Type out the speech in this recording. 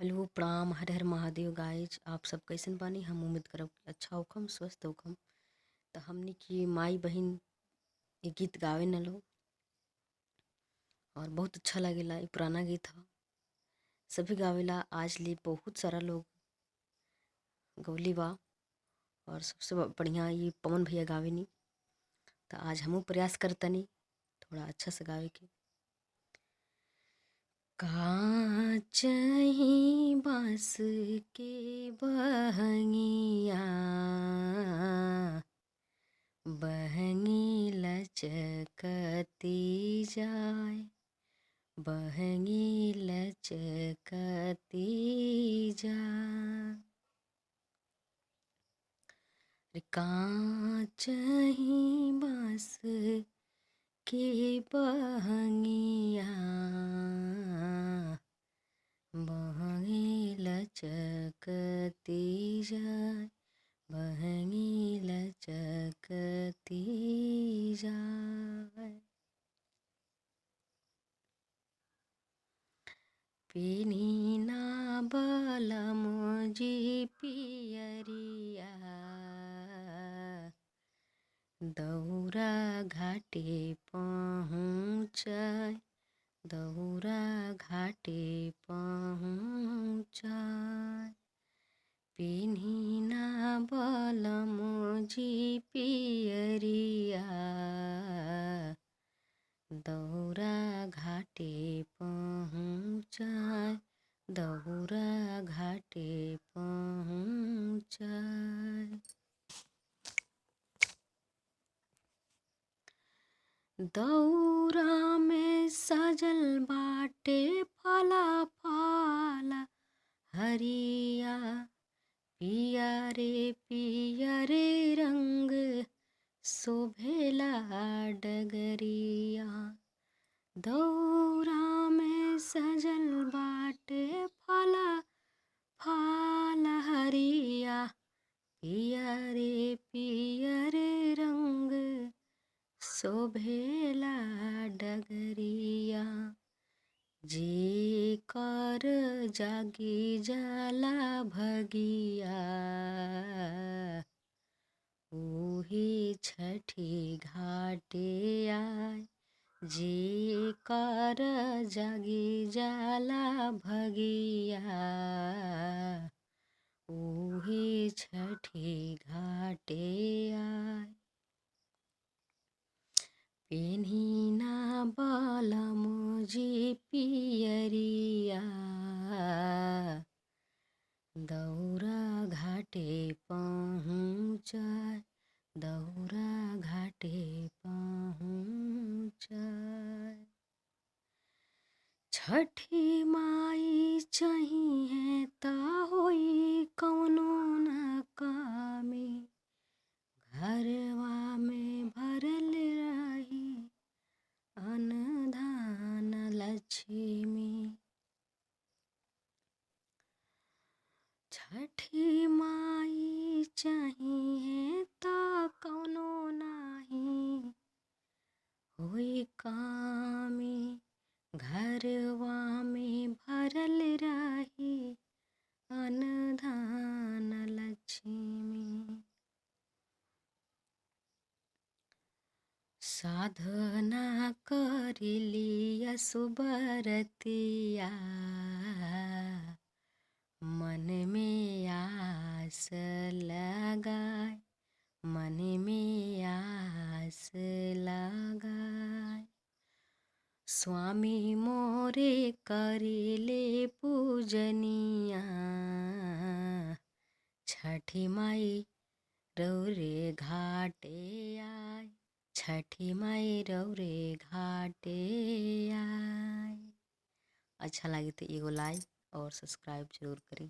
Hello प्रणाम, हर हर Mahadev guys. आप सब कैसन बानी? हम उम्मीद करब कि अच्छा होखम, स्वस्थ होखम। तो हमनी की माई बहन ये गीत गावे न लो और बहुत अच्छा लगेला। ये पुराना गीत ह, सभी गावेला। आज ले बहुत सारा लोग गौली बा और सबसे बढ़िया ये पवन भैया गावेनी। तो आज हमू प्रयास करतनी थोड़ा अच्छा से गावे के। काचही बाँस के बहंगिया, बहंगी लचकती जाय, बहंगी लचकती जाय। काचही बाँस के बहंगिया, बहंगी लचकती जाय, बहंगी लचकती जाय। पेनी ना बलम जी पियरिया, दौरा घाटे पहुँचाय, दौरा घाटे पहुँचाय। पेनी ना बलम जी पियरिया, दौरा घाटे पहुँचाय, दौरा घाटे पहुँचाय। दौरा में सजल बाटे फला फला हरिया, पिया रे रंग शोभेला डगरिया। दौरा में सजल बाटे फला फला हरिया, पिया रे रंग शोभेला डगरिया। जे कर जागी जाला भगिया, ओही छठी घाटे आय। जे कर जागी जाला भगिया, ओही छठी घाटे आय। पेनी ना बलम जी पियरिया, दौरा घाटे पहुँचाय, दौरा घाटे पहुँचाय। छठी माई चाहिए ता होई कौनो न कामी, घरवा में भरल रही अन्न धान लक्ष्मी। छठी माई चाहिए ता कौनो नाही होई कामी, घरवा में भरल रही अन्न धान लक्ष्मी। साधना करिली असुबरतिया, मन में आस लगाय, मन में आस लगाय। स्वामी मोरे करिले पूजनिया, छठी माई रौरे घाटे आय, छठी माई रौरे घाटे आय। अच्छा लगे तो एगो लाइक और सब्सक्राइब जरूर करें।